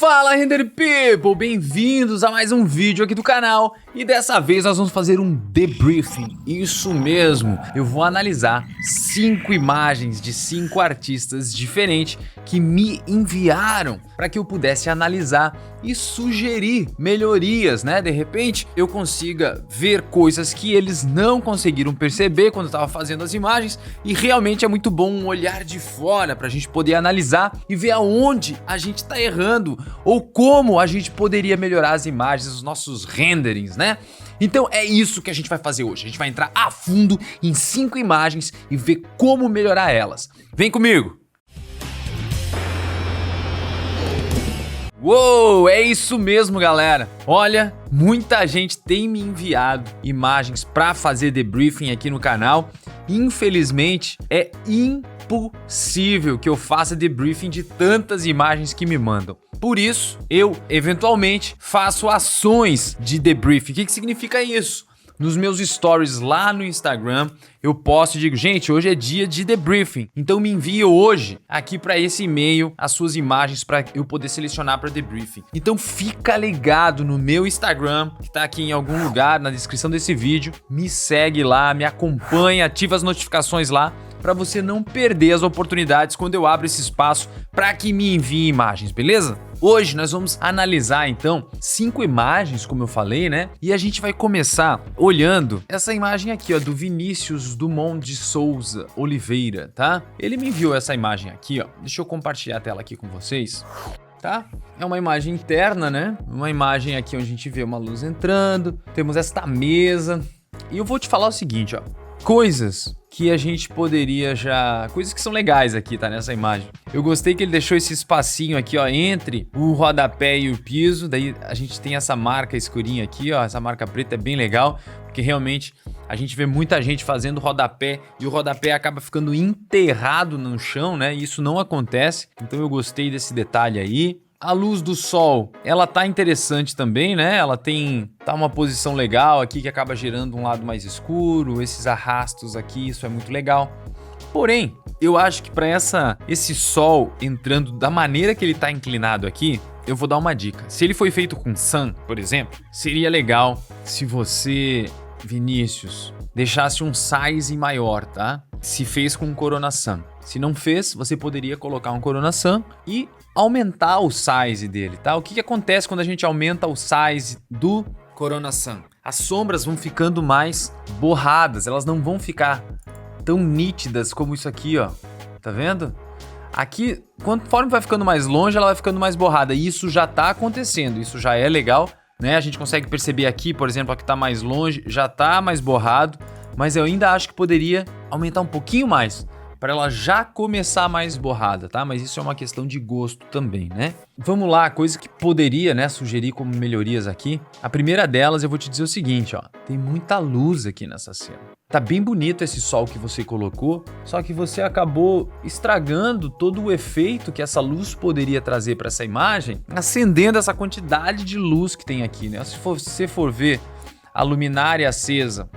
Fala, Render People! Bem-vindos a mais um vídeo aqui do canal. E dessa vez nós vamos fazer um debriefing. Isso mesmo, eu vou analisar 5 imagens de 5 artistas diferentes que me enviaram para que eu pudesse analisar e sugerir melhorias, né? De repente eu consiga ver coisas que eles não conseguiram perceber quando eu estava fazendo as imagens, e realmente é muito bom um olhar de fora para a gente poder analisar e ver aonde a gente está errando ou como a gente poderia melhorar as imagens, os nossos renderings, né? Então é isso que a gente vai fazer hoje. A gente vai entrar a fundo em 5 imagens e ver como melhorar elas. Vem comigo! Uou, é isso mesmo, galera. Olha, muita gente tem me enviado imagens para fazer debriefing aqui no canal. Infelizmente, é impossível que eu faça debriefing de tantas imagens que me mandam. Por isso, eu, eventualmente, faço ações de debriefing. O que significa isso? Nos meus stories lá no Instagram, eu posto e digo, gente, hoje é dia de debriefing. Então me envie hoje aqui para esse e-mail as suas imagens para eu poder selecionar para debriefing. Então fica ligado no meu Instagram, que tá aqui em algum lugar na descrição desse vídeo. Me segue lá, me acompanha, ativa as notificações lá para você não perder as oportunidades quando eu abro esse espaço para que me envie imagens, beleza? Hoje nós vamos analisar então 5 imagens, como eu falei, né? E a gente vai começar olhando essa imagem aqui, ó, do Vinícius Dumont de Souza Oliveira, tá? Ele me enviou essa imagem aqui, ó. Deixa eu compartilhar a tela aqui com vocês. Tá? É uma imagem interna, né? Uma imagem aqui onde a gente vê uma luz entrando, temos esta mesa. E eu vou te falar o seguinte, ó. Coisas que a gente poderia já... Coisas que são legais aqui, tá? Nessa imagem. Eu gostei que ele deixou esse espacinho aqui, ó, entre o rodapé e o piso. Daí a gente tem essa marca escurinha aqui, ó. Essa marca preta é bem legal, porque realmente a gente vê muita gente fazendo rodapé e o rodapé acaba ficando enterrado no chão, né? E isso não acontece. Então eu gostei desse detalhe aí. A luz do sol, ela tá interessante também, né? Ela tá uma posição legal aqui que acaba gerando um lado mais escuro, esses arrastos aqui, isso é muito legal. Porém, eu acho que para esse sol entrando da maneira que ele tá inclinado aqui, eu vou dar uma dica. Se ele foi feito com sun, por exemplo, seria legal se você, Vinícius, deixasse um size maior, tá? Se fez com Corona Sun. Se não fez, você poderia colocar um Corona Sun e aumentar o size dele, tá? O que acontece quando a gente aumenta o size do Corona Sun? As sombras vão ficando mais borradas, elas não vão ficar tão nítidas como isso aqui, ó. Tá vendo? Aqui, conforme vai ficando mais longe, ela vai ficando mais borrada. E isso já tá acontecendo, isso já é legal, né? A gente consegue perceber aqui, por exemplo, aqui tá mais longe, já tá mais borrado, mas eu ainda acho que poderia aumentar um pouquinho mais, para ela já começar mais borrada, tá? Mas isso é uma questão de gosto também, né? Vamos lá, coisa que poderia, né, sugerir como melhorias aqui. A primeira delas, eu vou te dizer o seguinte, ó. Tem muita luz aqui nessa cena. Tá bem bonito esse sol que você colocou, só que você acabou estragando todo o efeito que essa luz poderia trazer para essa imagem, acendendo essa quantidade de luz que tem aqui, né? Se você for ver a luminária acesa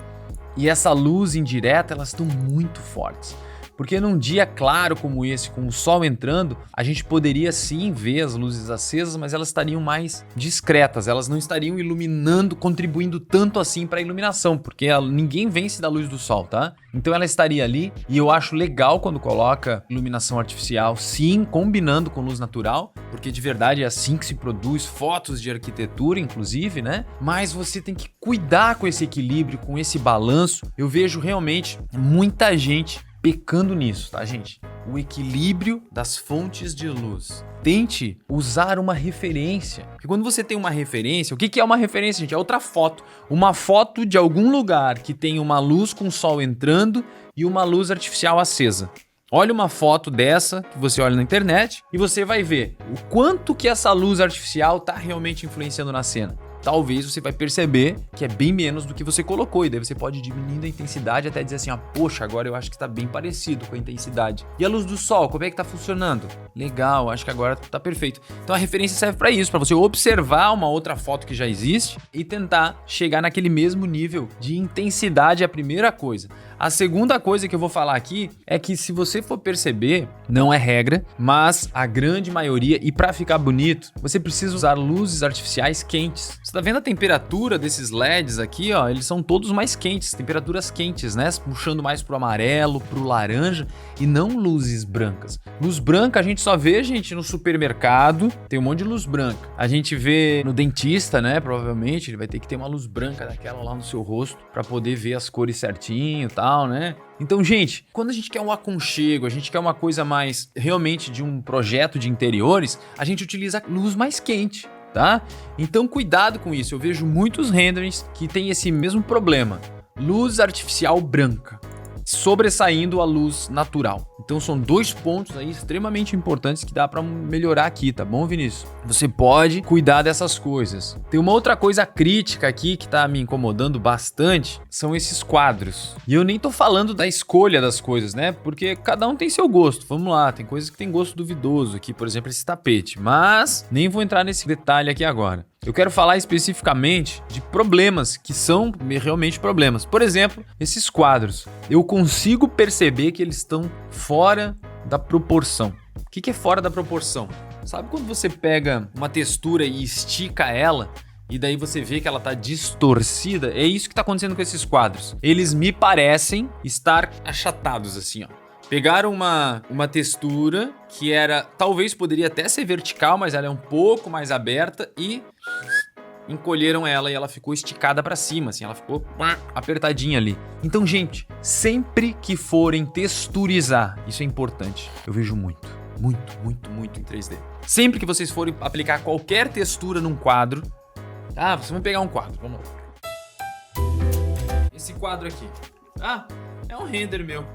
e essa luz indireta, elas estão muito fortes. Porque num dia claro como esse, com o sol entrando, a gente poderia sim ver as luzes acesas, mas elas estariam mais discretas, elas não estariam iluminando, contribuindo tanto assim para a iluminação, porque ninguém vence da luz do sol, tá? Então ela estaria ali, e eu acho legal quando coloca iluminação artificial, sim, combinando com luz natural, porque de verdade é assim que se produz fotos de arquitetura, inclusive, né? Mas você tem que cuidar com esse equilíbrio, com esse balanço. Eu vejo realmente muita gente pecando nisso, tá, gente? O equilíbrio das fontes de luz. Tente usar uma referência. Porque quando você tem uma referência, o que é uma referência, gente? É outra foto. Uma foto de algum lugar que tem uma luz com o sol entrando e uma luz artificial acesa. Olha uma foto dessa que você olha na internet e você vai ver o quanto que essa luz artificial tá realmente influenciando na cena. talvez você vai perceber que é bem menos do que você colocou, e daí você pode ir diminuindo a intensidade até dizer assim, ó, poxa, agora eu acho que tá bem parecido com a intensidade. E a luz do sol, como é que tá funcionando? Legal, acho que agora tá perfeito. Então a referência serve para isso, para você observar uma outra foto que já existe e tentar chegar naquele mesmo nível de intensidade, é a primeira coisa. A segunda coisa que eu vou falar aqui é que, se você for perceber, não é regra, mas a grande maioria, e para ficar bonito, você precisa usar luzes artificiais quentes. Você tá vendo a temperatura desses LEDs aqui, ó? Eles são todos mais quentes, temperaturas quentes, né? Puxando mais pro amarelo, pro laranja, e não luzes brancas. Luz branca a gente só vê, gente, no supermercado, tem um monte de luz branca. A gente vê no dentista, né? Provavelmente ele vai ter que ter uma luz branca daquela lá no seu rosto para poder ver as cores certinho e tal, né? Então, gente, quando a gente quer um aconchego, a gente quer uma coisa mais realmente de um projeto de interiores, a gente utiliza luz mais quente, tá? Então, cuidado com isso. Eu vejo muitos renderings que tem esse mesmo problema. Luz artificial branca sobressaindo a luz natural. Então são dois pontos aí extremamente importantes que dá para melhorar aqui, tá bom, Vinícius? Você pode cuidar dessas coisas. Tem uma outra coisa crítica aqui que tá me incomodando bastante, são esses quadros. E eu nem tô falando da escolha das coisas, né? Porque cada um tem seu gosto. Vamos lá, tem coisas que tem gosto duvidoso aqui, por exemplo, esse tapete. Mas nem vou entrar nesse detalhe aqui agora. Eu quero falar especificamente de problemas que são realmente problemas. Por exemplo, esses quadros. Eu consigo perceber que eles estão fora da proporção. O que é fora da proporção? Sabe quando você pega uma textura e estica ela, e daí você vê que ela tá distorcida? É isso que tá acontecendo com esses quadros. Eles me parecem estar achatados assim, ó. Pegaram uma textura que era, talvez poderia até ser vertical, mas ela é um pouco mais aberta, e encolheram ela e ela ficou esticada pra cima, assim, ela ficou apertadinha ali. Então, gente, sempre que forem texturizar, isso é importante, eu vejo muito em 3D. Sempre que vocês forem aplicar qualquer textura num quadro, tá? Vocês vão pegar um quadro, vamos lá. Esse quadro aqui, tá? É um render meu,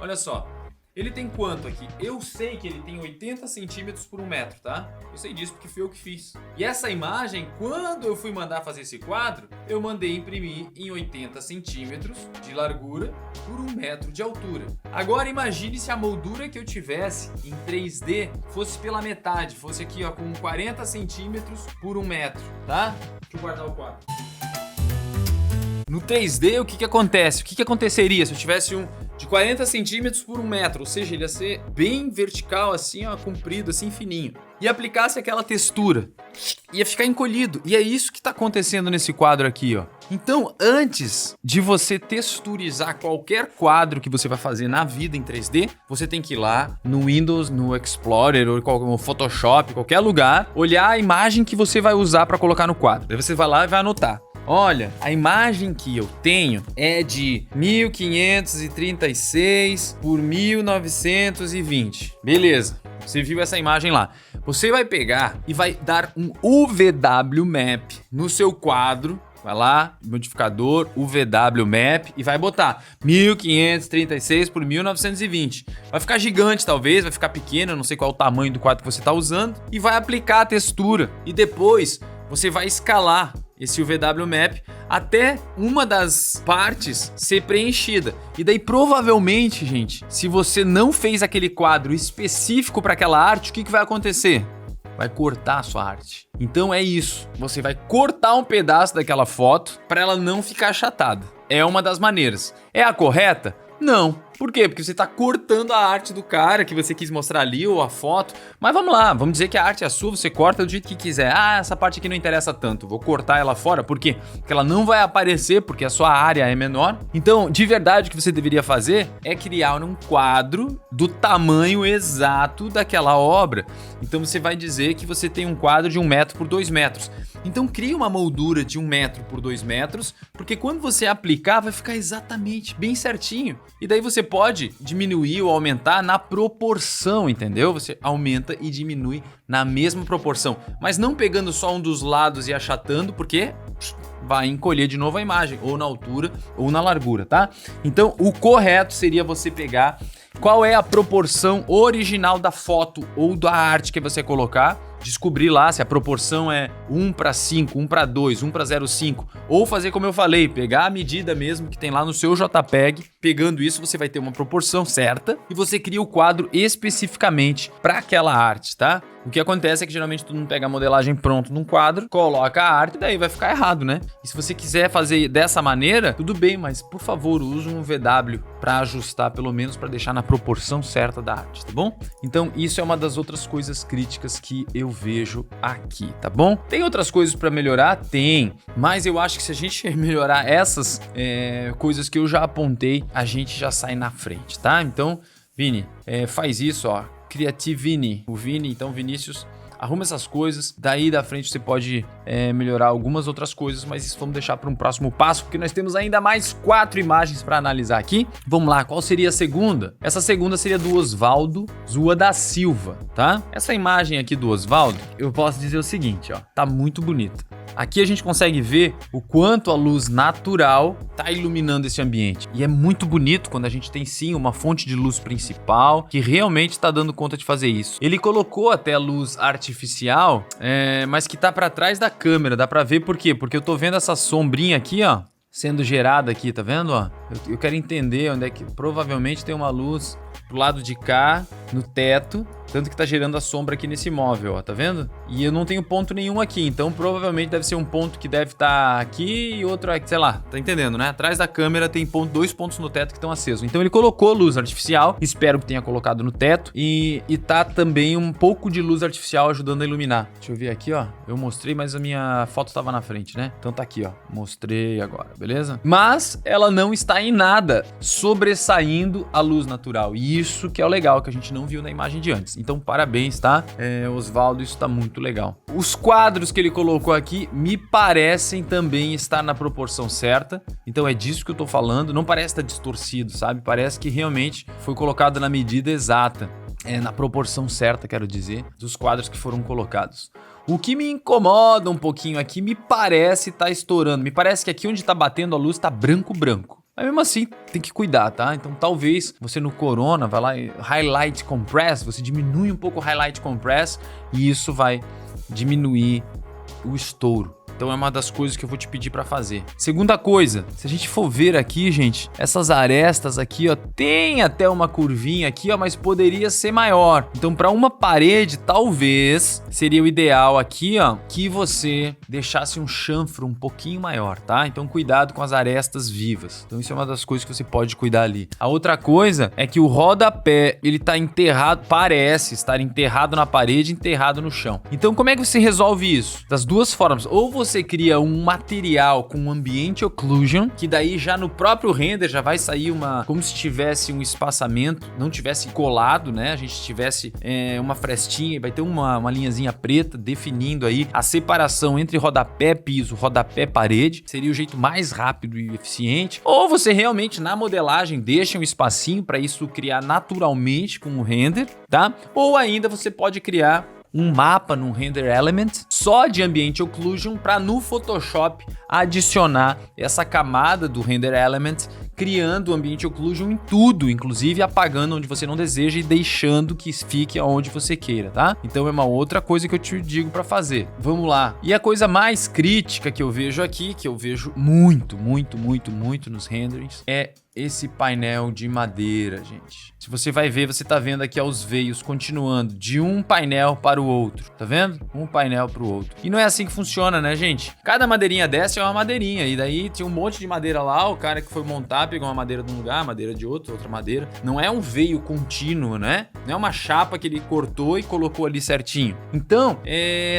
olha só. Ele tem quanto aqui? Eu sei que ele tem 80 centímetros por 1 metro, tá? Eu sei disso porque fui eu que fiz. E essa imagem, quando eu fui mandar fazer esse quadro, eu mandei imprimir em 80 centímetros de largura por 1 metro de altura. Agora imagine se a moldura que eu tivesse em 3D fosse pela metade, fosse aqui, ó, com 40 centímetros por 1 metro, tá? Deixa eu guardar o quadro. No 3D, o que acontece? O que aconteceria se eu tivesse um de 40 centímetros por 1 metro? Ou seja, ele ia ser bem vertical, assim, ó, comprido, assim, fininho. E aplicasse aquela textura, ia ficar encolhido. E é isso que tá acontecendo nesse quadro aqui, ó. Então, antes de você texturizar qualquer quadro que você vai fazer na vida em 3D, você tem que ir lá no Windows, no Explorer ou no Photoshop, qualquer lugar, olhar a imagem que você vai usar para colocar no quadro. Aí você vai lá e vai anotar. Olha, a imagem que eu tenho é de 1536 por 1920. Beleza, você viu essa imagem lá. Você vai pegar e vai dar um UVW Map no seu quadro. Vai lá, modificador, UVW Map, e vai botar 1536 por 1920. Vai ficar gigante talvez, vai ficar pequeno, eu não sei qual é o tamanho do quadro que você está usando. E vai aplicar a textura. E depois você vai escalar esse UVW Map até uma das partes ser preenchida. E daí provavelmente, gente, se você não fez aquele quadro específico para aquela arte, o que vai acontecer? Vai cortar a sua arte. Então é isso. Você vai cortar um pedaço daquela foto para ela não ficar achatada. É uma das maneiras. É a correta? Não. Por quê? Porque você tá cortando a arte do cara que você quis mostrar ali, ou a foto. Mas vamos lá, vamos dizer que a arte é sua, você corta do jeito que quiser. Ah, essa parte aqui não interessa tanto, vou cortar ela fora. Por quê? Porque ela não vai aparecer, porque a sua área é menor. Então, de verdade, o que você deveria fazer é criar um quadro do tamanho exato daquela obra. Então você vai dizer que você tem um quadro de 1 metro por 2 metros. Então cria uma moldura de 1 metro por 2 metros, porque quando você aplicar vai ficar exatamente bem certinho. E daí você pode diminuir ou aumentar na proporção, entendeu? Você aumenta e diminui na mesma proporção, mas não pegando só um dos lados e achatando, porque vai encolher de novo a imagem, ou na altura ou na largura, tá? Então o correto seria você pegar qual é a proporção original da foto ou da arte que você colocar, descobrir lá se a proporção é 1:5, 1:2, 1:0,5, ou fazer como eu falei, pegar a medida mesmo que tem lá no seu JPEG. Pegando isso, você vai ter uma proporção certa e você cria o quadro especificamente para aquela arte, tá? O que acontece é que geralmente tu não pega a modelagem pronto num quadro, coloca a arte e daí vai ficar errado, né? E se você quiser fazer dessa maneira, tudo bem, mas por favor, use um VW para ajustar, pelo menos para deixar na proporção certa da arte, tá bom? Então isso é uma das outras coisas críticas que eu vejo aqui, tá bom? Tem outras coisas para melhorar? Tem, mas eu acho que se a gente melhorar essas coisas que eu já apontei, a gente já sai na frente, tá? Então, Vini, faz isso, ó. Creativini, o Vini, então Vinícius, arruma essas coisas, daí da frente você pode melhorar algumas outras coisas, mas isso vamos deixar para um próximo passo, porque nós temos ainda mais 4 imagens para analisar aqui. Vamos lá, qual seria a segunda? Essa segunda seria do Oswaldo Zua da Silva, tá? Essa imagem aqui do Oswaldo, eu posso dizer o seguinte, ó, tá muito bonita. Aqui a gente consegue ver o quanto a luz natural tá iluminando esse ambiente. E é muito bonito quando a gente tem sim uma fonte de luz principal que realmente está dando conta de fazer isso. Ele colocou até a luz artificial, mas que tá para trás da câmera. Dá para ver por quê? Porque eu tô vendo essa sombrinha aqui, ó, sendo gerada aqui, tá vendo? Ó? Eu quero entender onde é que provavelmente tem uma luz pro lado de cá, no teto, tanto que tá gerando a sombra aqui nesse móvel, ó, tá vendo? E eu não tenho ponto nenhum aqui, então provavelmente deve ser um ponto que deve estar aqui e outro aqui, sei lá, tá entendendo, né? Atrás da câmera tem 2 pontos no teto que estão acesos. Então ele colocou luz artificial, espero que tenha colocado no teto, e tá também um pouco de luz artificial ajudando a iluminar. Deixa eu ver aqui, ó, eu mostrei, mas a minha foto tava na frente, né? Então tá aqui, ó, mostrei agora, beleza? Mas ela não está em nada sobressaindo a luz natural, e isso que é o legal, que a gente não viu na imagem de antes. Então parabéns, tá? Oswaldo, isso tá muito legal. Os quadros que ele colocou aqui me parecem também estar na proporção certa, então é disso que eu tô falando. Não parece estar distorcido, sabe? Parece que realmente foi colocado na medida exata, na proporção certa, quero dizer, dos quadros que foram colocados. O que me incomoda um pouquinho aqui, me parece tá estourando. Me parece que aqui onde tá batendo a luz tá branco. Mas mesmo assim, tem que cuidar, tá? Então talvez você no Corona, vai lá e Highlight Compress, você diminui um pouco o Highlight Compress e isso vai diminuir o estouro. Então é uma das coisas que eu vou te pedir para fazer. Segunda coisa, se a gente for ver aqui, gente, essas arestas aqui, ó, tem até uma curvinha aqui, ó, mas poderia ser maior. Então para uma parede, talvez seria o ideal aqui, ó, que você deixasse um chanfro um pouquinho maior, tá? Então cuidado com as arestas vivas. Então isso é uma das coisas que você pode cuidar ali. A outra coisa é que o rodapé, ele tá enterrado, parece estar enterrado na parede, enterrado no chão. Então como é que você resolve isso? Das duas formas, ou você cria um material com ambient occlusion, que daí já no próprio render já vai sair como se tivesse um espaçamento, não tivesse colado, né? A gente tivesse uma frestinha e vai ter uma linhazinha preta definindo aí a separação entre rodapé piso, rodapé parede. Seria o jeito mais rápido e eficiente. Ou você realmente na modelagem deixa um espacinho para isso criar naturalmente com o render, tá? Ou ainda você pode criar um mapa num Render Element só de Ambient Occlusion para no Photoshop adicionar essa camada do Render Element, criando Ambient Occlusion em tudo, inclusive apagando onde você não deseja e deixando que fique aonde você queira, tá? Então é uma outra coisa que eu te digo para fazer. Vamos lá. E a coisa mais crítica que eu vejo aqui, que eu vejo muito nos renderings, é esse painel de madeira, gente. Se você vai ver, você tá vendo aqui os veios continuando de um painel para o outro, tá vendo? Um painel para o outro. E não é assim que funciona, né, gente? Cada madeirinha dessa é uma madeirinha, e daí tinha um monte de madeira lá, o cara que foi montar pegou uma madeira de um lugar, madeira de outro, outra madeira. Não é um veio contínuo, né? Não é uma chapa que ele cortou e colocou ali certinho. Então,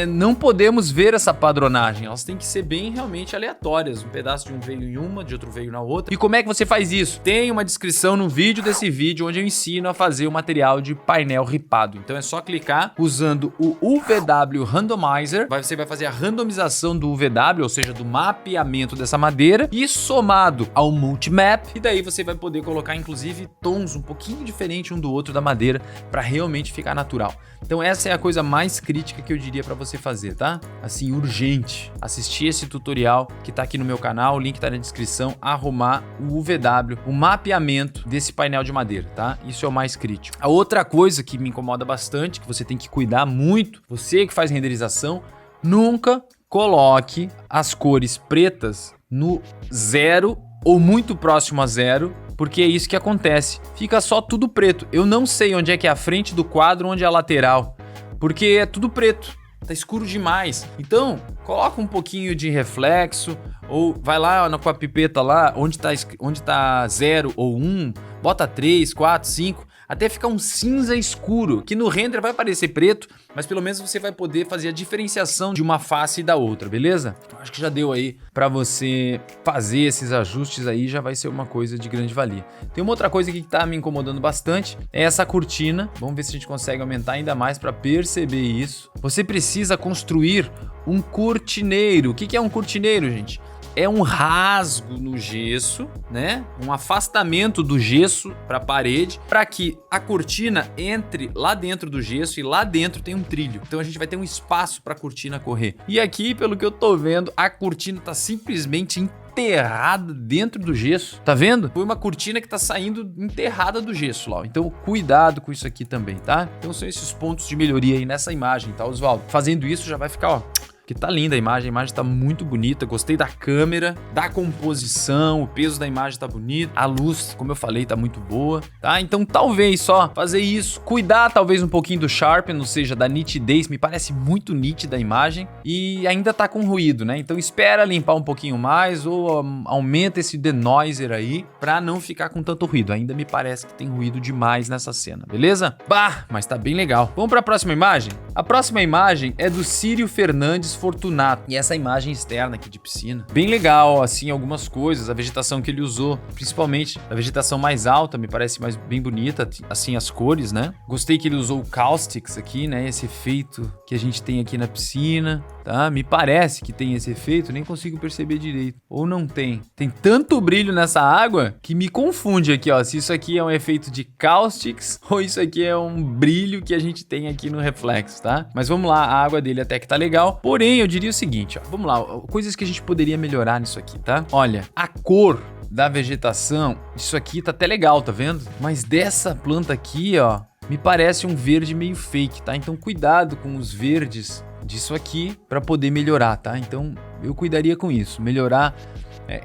não podemos ver essa padronagem, elas têm que ser bem realmente aleatórias. Um pedaço de um veio em uma, de outro veio na outra. E como é que você faz isso? Tem uma descrição no vídeo desse vídeo onde eu ensino a fazer o material de painel ripado. Então é só clicar usando o UVW Randomizer. Você vai fazer a randomização do UVW, ou seja, do mapeamento dessa madeira, e somado ao Multimap, e daí você vai poder colocar inclusive tons um pouquinho diferentes um do outro da madeira para realmente ficar natural. Então essa é a coisa mais crítica que eu diria para você fazer, tá? Assim, urgente. Assistir esse tutorial que tá aqui no meu canal, o link tá na descrição, arrumar o UVW sobre o mapeamento desse painel de madeira, tá? Isso é o mais crítico. A outra coisa que me incomoda bastante, que você tem que cuidar muito, você que faz renderização, nunca coloque as cores pretas no 0 ou muito próximo a 0, porque é isso que acontece. Fica só tudo preto. Eu não sei onde é que é a frente do quadro, onde é a lateral, porque é tudo preto. Tá escuro demais. Então, coloca um pouquinho de reflexo, ou vai lá com a pipeta lá, onde tá 0 ou 1, bota 3, 4, 5, até ficar um cinza escuro, que no render vai parecer preto, mas pelo menos você vai poder fazer a diferenciação de uma face da outra, beleza? Acho que já deu aí pra você fazer esses ajustes aí, já vai ser uma coisa de grande valia. Tem uma outra coisa aqui que tá me incomodando bastante, é essa cortina. Vamos ver se a gente consegue aumentar ainda mais pra perceber isso. Você precisa construir um cortineiro. O que é um cortineiro, gente? É um rasgo no gesso, né? Um afastamento do gesso para a parede, para que a cortina entre lá dentro do gesso e lá dentro tem um trilho. Então a gente vai ter um espaço para a cortina correr. E aqui, pelo que eu tô vendo, a cortina tá simplesmente enterrada dentro do gesso. Tá vendo? Foi uma cortina que tá saindo enterrada do gesso lá. Então cuidado com isso aqui também, tá? Então são esses pontos de melhoria aí nessa imagem, tá, Oswaldo? Fazendo isso já vai ficar, ó, que tá linda a imagem tá muito bonita, gostei da câmera, da composição, o peso da imagem tá bonito, a luz, como eu falei, tá muito boa, tá? Então talvez só fazer isso, cuidar talvez um pouquinho do sharpen, ou seja, da nitidez, me parece muito nítida a imagem e ainda tá com ruído, né? Então espera limpar um pouquinho mais ou aumenta esse denoiser aí pra não ficar com tanto ruído, ainda me parece que tem ruído demais nessa cena, beleza? Bah, mas tá bem legal. Vamos pra próxima imagem? A próxima imagem é do Círio Fernandes Fortunato. E essa imagem externa aqui de piscina, bem legal, assim, algumas coisas, a vegetação que ele usou, principalmente a vegetação mais alta, me parece mais bem bonita, assim, as cores, né? Gostei que ele usou o caustics aqui, né? Esse efeito que a gente tem aqui na piscina, tá? Me parece que tem esse efeito, nem consigo perceber direito. Ou não tem. Tem tanto brilho nessa água que me confunde aqui, ó, se isso aqui é um efeito de caustics ou isso aqui é um brilho que a gente tem aqui no reflexo, tá? Mas vamos lá, a água dele até que tá legal, porém eu diria o seguinte, ó, vamos lá, coisas que a gente poderia melhorar nisso aqui, tá? Olha, a cor da vegetação, isso aqui tá até legal, tá vendo? Mas dessa planta aqui, ó, me parece um verde meio fake, tá? Então cuidado com os verdes disso aqui para poder melhorar, tá? Então eu cuidaria com isso, melhorar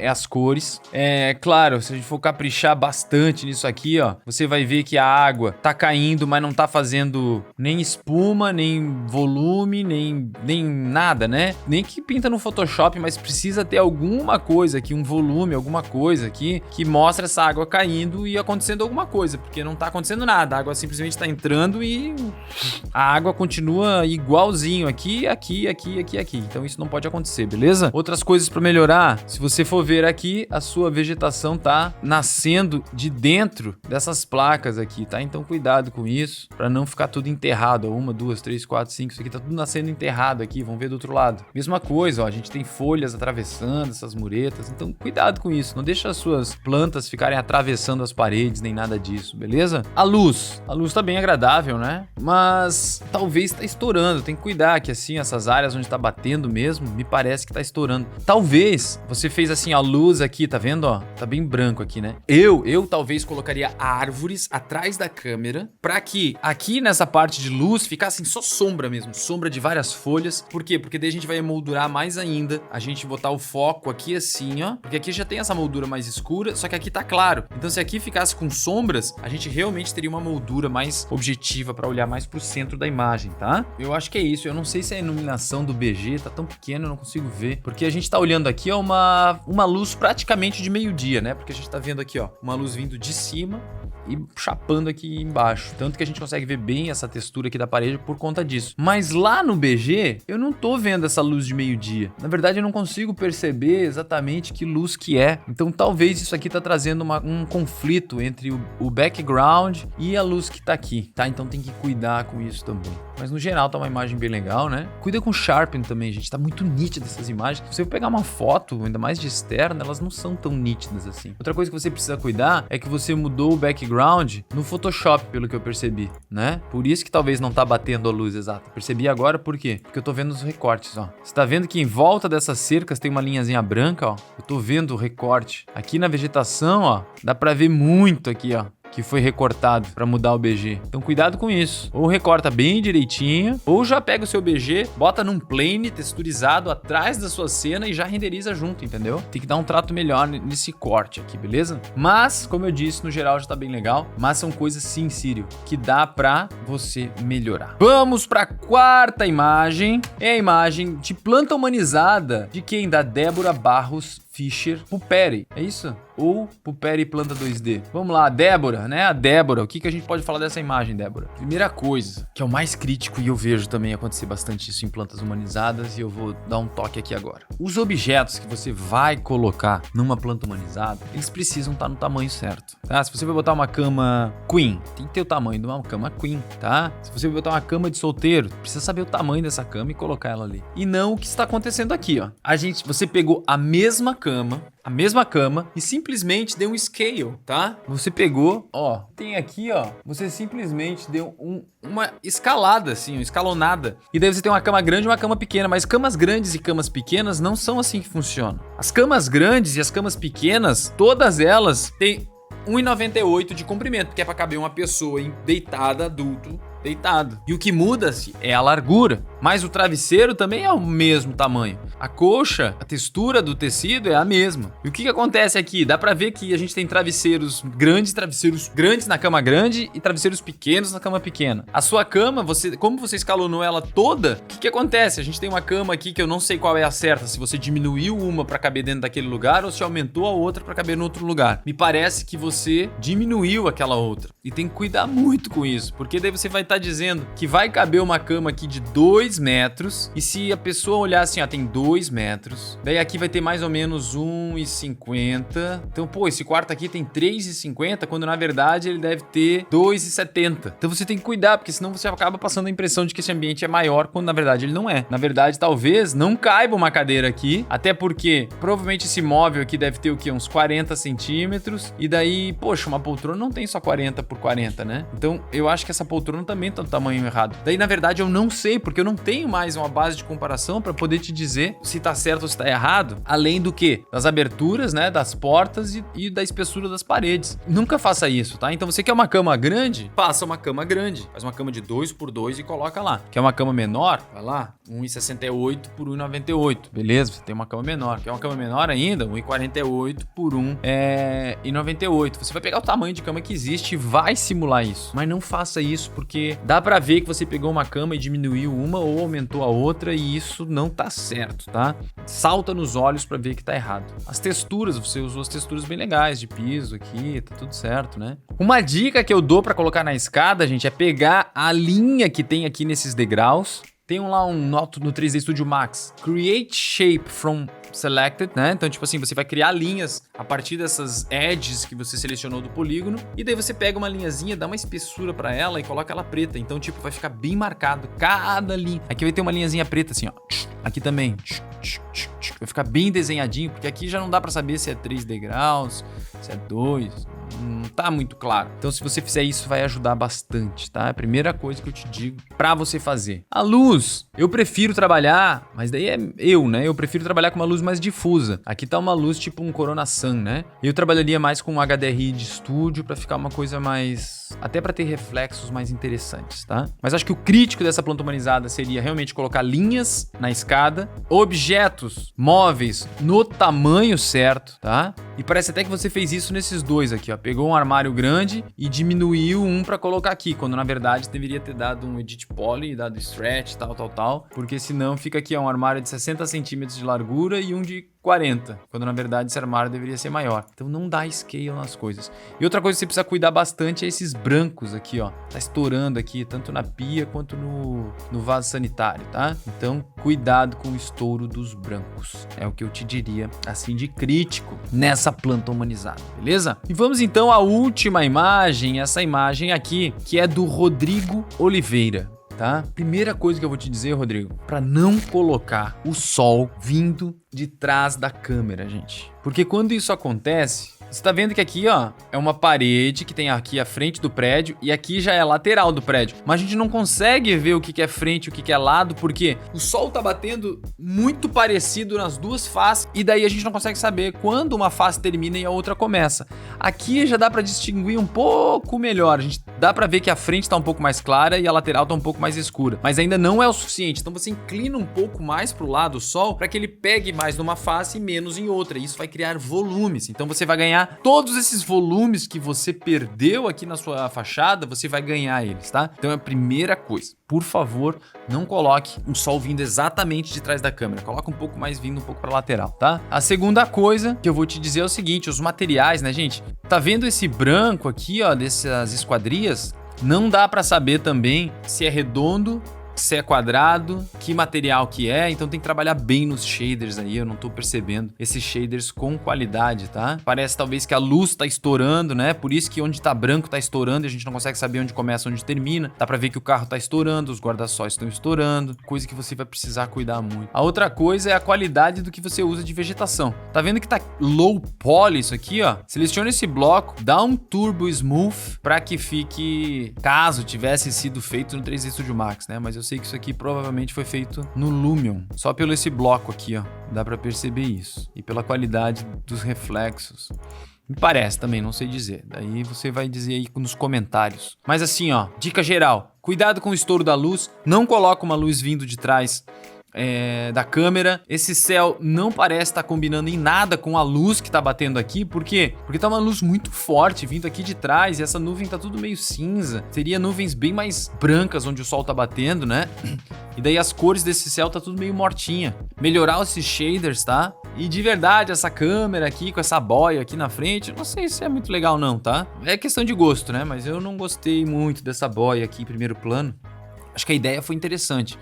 as cores. Claro, se a gente for caprichar bastante nisso aqui, ó, você vai ver que a água tá caindo, mas não tá fazendo nem espuma, nem volume, nem nada, né? Nem que pinta no Photoshop, mas precisa ter alguma coisa aqui, um volume, alguma coisa aqui que mostra essa água caindo e acontecendo alguma coisa, porque não tá acontecendo nada, a água simplesmente tá entrando e a água continua igualzinho aqui. Então isso não pode acontecer, beleza? Outras coisas para melhorar, se você for ver aqui, a sua vegetação tá nascendo de dentro dessas placas aqui, tá? Então cuidado com isso, para não ficar tudo enterrado, ó, 1, 2, 3, 4, 5, isso aqui tá tudo nascendo enterrado aqui, vamos ver do outro lado. Mesma coisa, ó, a gente tem folhas atravessando essas muretas, então cuidado com isso, não deixa as suas plantas ficarem atravessando as paredes, nem nada disso, beleza? A luz tá bem agradável, né? Mas talvez tá estourando, tem que cuidar que assim, essas áreas onde tá batendo mesmo, me parece que tá estourando. Talvez você fez assim, a luz aqui, tá vendo, ó? Tá bem branco aqui, né? Eu talvez colocaria árvores atrás da câmera pra que aqui nessa parte de luz ficassem só sombra mesmo, sombra de várias folhas. Por quê? Porque daí a gente vai emoldurar mais ainda, a gente botar o foco aqui assim, ó, porque aqui já tem essa moldura mais escura, só que aqui tá claro. Então se aqui ficasse com sombras, a gente realmente teria uma moldura mais objetiva pra olhar mais pro centro da imagem, tá? Eu acho que é isso, eu não sei se a iluminação do BG tá tão pequena, eu não consigo ver, porque a gente tá olhando aqui, ó, uma luz praticamente de meio-dia, né? Porque a gente tá vendo aqui, ó, uma luz vindo de cima e chapando aqui embaixo. Tanto que a gente consegue ver bem essa textura aqui da parede por conta disso. Mas lá no BG, eu não tô vendo essa luz de meio-dia. Na verdade, eu não consigo perceber exatamente que luz que é. Então, talvez isso aqui tá trazendo um conflito entre o background e a luz que tá aqui, tá? Então, tem que cuidar com isso também. mas no geral tá uma imagem bem legal, né? Cuida com o Sharpen também, gente, tá muito nítido essas imagens. Se você pegar uma foto, ainda mais de externa, elas não são tão nítidas assim. Outra coisa que você precisa cuidar é que você mudou o background no Photoshop, pelo que eu percebi, né? Por isso que talvez não tá batendo a luz exata. Percebi agora por quê? Porque eu tô vendo os recortes, ó. Você tá vendo que em volta dessas cercas tem uma linhazinha branca, ó. Eu tô vendo o recorte. Aqui na vegetação, ó, dá pra ver muito aqui, ó, que foi recortado para mudar o BG. Então cuidado com isso. Ou recorta bem direitinho, ou já pega o seu BG, bota num plane texturizado atrás da sua cena e já renderiza junto, entendeu? Tem que dar um trato melhor nesse corte aqui, beleza? Mas, como eu disse, no geral já tá bem legal, mas são coisas sim, Sírio, que dá pra você melhorar. Vamos pra quarta imagem. É a imagem de planta humanizada de quem? Da Débora Barros Fischer Puperi, é isso? Ou Puperi Planta 2D. Vamos lá, Débora, né? A Débora, o que a gente pode falar dessa imagem, Débora? Primeira coisa, que é o mais crítico e eu vejo também acontecer bastante isso em plantas humanizadas e eu vou dar um toque aqui agora. Os objetos que você vai colocar numa planta humanizada, eles precisam estar no tamanho certo, tá? Se você vai botar uma cama queen, tem que ter o tamanho de uma cama queen, tá? Se você vai botar uma cama de solteiro, precisa saber o tamanho dessa cama e colocar ela ali. E não o que está acontecendo aqui, ó. Você pegou a mesma cama e simplesmente deu um scale, tá? Você pegou, ó, tem aqui, ó, você simplesmente deu uma escalada, assim, uma escalonada. E daí você tem uma cama grande e uma cama pequena, mas camas grandes e camas pequenas não são assim que funcionam. As camas grandes e as camas pequenas, todas elas têm 1,98 de comprimento, que é pra caber uma pessoa deitada, adulto, deitado. E o que muda-se é a largura, mas o travesseiro também é o mesmo tamanho. A coxa, a textura do tecido é a mesma. E o que acontece aqui? Dá pra ver que a gente tem travesseiros grandes na cama grande e travesseiros pequenos na cama pequena. A sua cama, como você escalonou ela toda, o que acontece? A gente tem uma cama aqui que eu não sei qual é a certa, se você diminuiu uma pra caber dentro daquele lugar ou se aumentou a outra pra caber no outro lugar. Me parece que você diminuiu aquela outra. E tem que cuidar muito com isso, porque daí você vai estar dizendo que vai caber uma cama aqui de 2 metros, e se a pessoa olhar assim, ó, tem 2 metros, daí aqui vai ter mais ou menos 1,50. Então, pô, esse quarto aqui tem 3,50, quando na verdade ele deve ter 2,70. Então você tem que cuidar, porque senão você acaba passando a impressão de que esse ambiente é maior, quando na verdade ele não é. Na verdade, talvez não caiba uma cadeira aqui, até porque provavelmente esse móvel aqui deve ter o quê? Uns 40 centímetros, e daí, poxa, uma poltrona não tem só 40 por 40, né? Então, eu acho que essa poltrona também tá no tamanho errado. Daí, na verdade, eu não sei, porque eu não tenho mais uma base de comparação para poder te dizer se tá certo ou se tá errado, além do que? Das aberturas, né? Das portas e da espessura das paredes. Nunca faça isso, tá? Então, você quer uma cama grande? Passa uma cama grande. Faz uma cama de 2 por 2 e coloca lá. Quer uma cama menor? Vai lá. 1,68 por 1,98. Beleza? Você tem uma cama menor. Quer uma cama menor ainda? 1,48 por 1,98. Você vai pegar o tamanho de cama que existe e vai simular isso. Mas não faça isso, porque dá pra ver que você pegou uma cama e diminuiu uma ou aumentou a outra, e isso não tá certo, tá? Salta nos olhos pra ver que tá errado. As texturas, você usou as texturas bem legais de piso aqui, tá tudo certo, né? Uma dica que eu dou pra colocar na escada, gente, é pegar a linha que tem aqui nesses degraus. Tem lá no 3D Studio Max, Create Shape from Selected, né? Então, tipo assim, você vai criar linhas a partir dessas edges que você selecionou do polígono, e daí você pega uma linhazinha, dá uma espessura pra ela e coloca ela preta. Então, tipo, vai ficar bem marcado cada linha. Aqui vai ter uma linhazinha preta assim, ó. Aqui também. Vai ficar bem desenhadinho, porque aqui já não dá pra saber se é 3 degraus, se é 2, não tá muito claro. Então, se você fizer isso, vai ajudar bastante, tá? É a primeira coisa que eu te digo pra você fazer. A luz, eu prefiro trabalhar, mas daí é né? Eu prefiro trabalhar com uma luz mais difusa. Aqui tá uma luz tipo um Corona Sun, né? Eu trabalharia mais com um HDRI de estúdio pra ficar uma coisa mais... até pra ter reflexos mais interessantes, tá? Mas acho que o crítico dessa planta humanizada seria realmente colocar linhas na escada, objetos móveis no tamanho certo, tá? E parece até que você fez isso nesses dois aqui, ó. Pegou um armário grande e diminuiu um pra colocar aqui, quando na verdade deveria ter dado um edit poly, dado stretch, tal, porque senão fica aqui, ó, um armário de 60 centímetros de largura e um de 40, quando na verdade esse armário deveria ser maior. Então não dá scale nas coisas. E outra coisa que você precisa cuidar bastante é esses brancos aqui, ó. Tá estourando aqui, tanto na pia quanto no vaso sanitário, tá? Então cuidado com o estouro dos brancos. É o que eu te diria, assim, de crítico nessa planta humanizada, beleza? E vamos então à última imagem, essa imagem aqui, que é do Rodrigo Oliveira. tá? Primeira coisa que eu vou te dizer, Rodrigo, pra não colocar o sol vindo de trás da câmera, gente. Porque quando isso acontece, você tá vendo que aqui, ó, é uma parede que tem aqui a frente do prédio e aqui já é a lateral do prédio. Mas a gente não consegue ver o que é frente e o que é lado, porque o sol tá batendo muito parecido nas duas faces e daí a gente não consegue saber quando uma face termina e a outra começa. Aqui já dá pra distinguir um pouco melhor. A gente dá pra ver que a frente tá um pouco mais clara e a lateral tá um pouco mais escura. Mas ainda não é o suficiente. Então você inclina um pouco mais pro lado do sol para que ele pegue mais numa face e menos em outra. E isso vai criar volumes. Então você vai ganhar todos esses volumes que você perdeu aqui na sua fachada, você vai ganhar eles, tá? Então é a primeira coisa. Por favor, não coloque o sol vindo exatamente de trás da câmera. Coloca um pouco mais vindo um pouco pra lateral, tá? A segunda coisa que eu vou te dizer é o seguinte, os materiais, né, gente? Tá vendo esse branco aqui, ó, dessas esquadrias? Não dá pra saber também se é redondo, se é quadrado, que material que é, então tem que trabalhar bem nos shaders aí, eu não tô percebendo esses shaders com qualidade, tá? Parece talvez que a luz tá estourando, né? Por isso que onde tá branco tá estourando e a gente não consegue saber onde começa, onde termina. Dá pra ver que o carro tá estourando, os guarda-sóis estão estourando, coisa que você vai precisar cuidar muito. A outra coisa é a qualidade do que você usa de vegetação. Tá vendo que tá low poly isso aqui, ó? Seleciona esse bloco, dá um turbo smooth pra que fique, caso tivesse sido feito no 3D Studio Max, né? Mas eu sei que isso aqui provavelmente foi feito no Lumion. Só pelo esse bloco aqui, ó. Dá pra perceber isso. E pela qualidade dos reflexos. Me parece também, não sei dizer. Daí você vai dizer aí nos comentários. Mas assim, ó, dica geral. Cuidado com o estouro da luz. Não coloca uma luz vindo de trás da câmera. Esse céu não parece estar combinando em nada com a luz que tá batendo aqui. Por quê? Porque tá uma luz muito forte vindo aqui de trás e essa nuvem tá tudo meio cinza. Seria nuvens bem mais brancas onde o sol tá batendo, né? E daí as cores desse céu tá tudo meio mortinha. Melhorar esses shaders, tá? E de verdade, essa câmera aqui com essa boia aqui na frente, não sei se é muito legal não, tá? É questão de gosto, né? Mas eu não gostei muito dessa boia aqui em primeiro plano. Acho que a ideia foi interessante,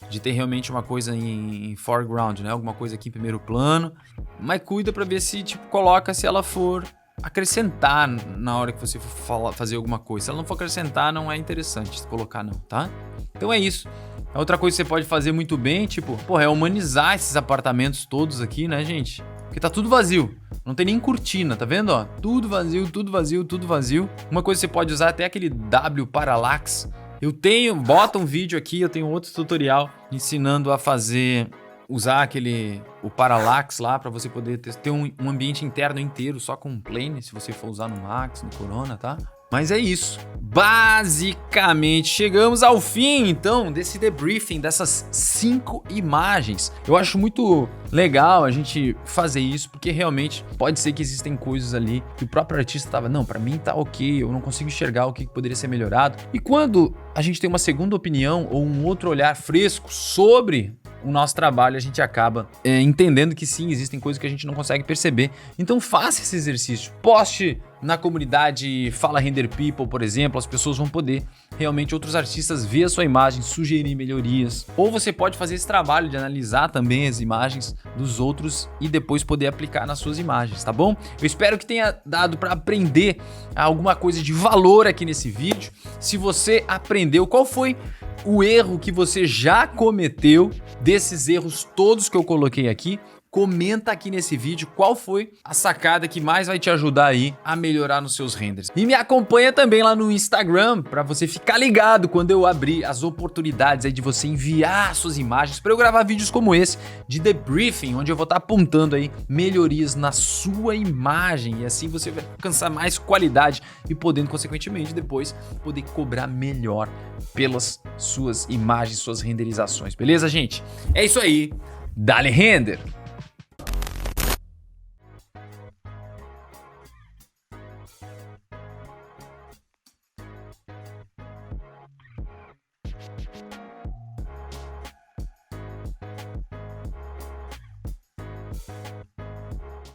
de ter realmente uma coisa em foreground, né? Alguma coisa aqui em primeiro plano. Mas cuida pra ver se, tipo, coloca se ela for acrescentar na hora que você for fazer alguma coisa. Se ela não for acrescentar, não é interessante colocar não, tá? Então é isso. A outra coisa que você pode fazer muito bem, tipo, porra, é humanizar esses apartamentos todos aqui, né, gente? Porque tá tudo vazio. Não tem nem cortina, tá vendo, ó? Tudo vazio, tudo vazio, tudo vazio. Uma coisa que você pode usar até aquele W Parallax. Bota um vídeo aqui, eu tenho outro tutorial ensinando a usar o Parallax lá para você poder ter um ambiente interno inteiro só com um plane, se você for usar no Max, no Corona, tá? Mas é isso. Basicamente, chegamos ao fim, então, desse debriefing, dessas 5 imagens. Eu acho muito legal a gente fazer isso, porque realmente pode ser que existem coisas ali que o próprio artista tava, não, pra mim tá ok, eu não consigo enxergar o que poderia ser melhorado. E quando a gente tem uma segunda opinião ou um outro olhar fresco sobre o nosso trabalho, a gente acaba entendendo que sim, existem coisas que a gente não consegue perceber. Então faça esse exercício, poste na comunidade Fala Render People, por exemplo, as pessoas vão poder realmente, outros artistas, ver a sua imagem, sugerir melhorias. Ou você pode fazer esse trabalho de analisar também as imagens dos outros e depois poder aplicar nas suas imagens, tá bom? Eu espero que tenha dado para aprender alguma coisa de valor aqui nesse vídeo. Se você aprendeu, qual foi o erro que você já cometeu desses erros todos que eu coloquei aqui? Comenta aqui nesse vídeo qual foi a sacada que mais vai te ajudar aí a melhorar nos seus renders. E me acompanha também lá no Instagram para você ficar ligado quando eu abrir as oportunidades aí de você enviar suas imagens para eu gravar vídeos como esse de debriefing, onde eu vou estar apontando aí melhorias na sua imagem e assim você vai alcançar mais qualidade e podendo consequentemente depois poder cobrar melhor pelas suas imagens, suas renderizações. Beleza, gente? É isso aí. Dale render!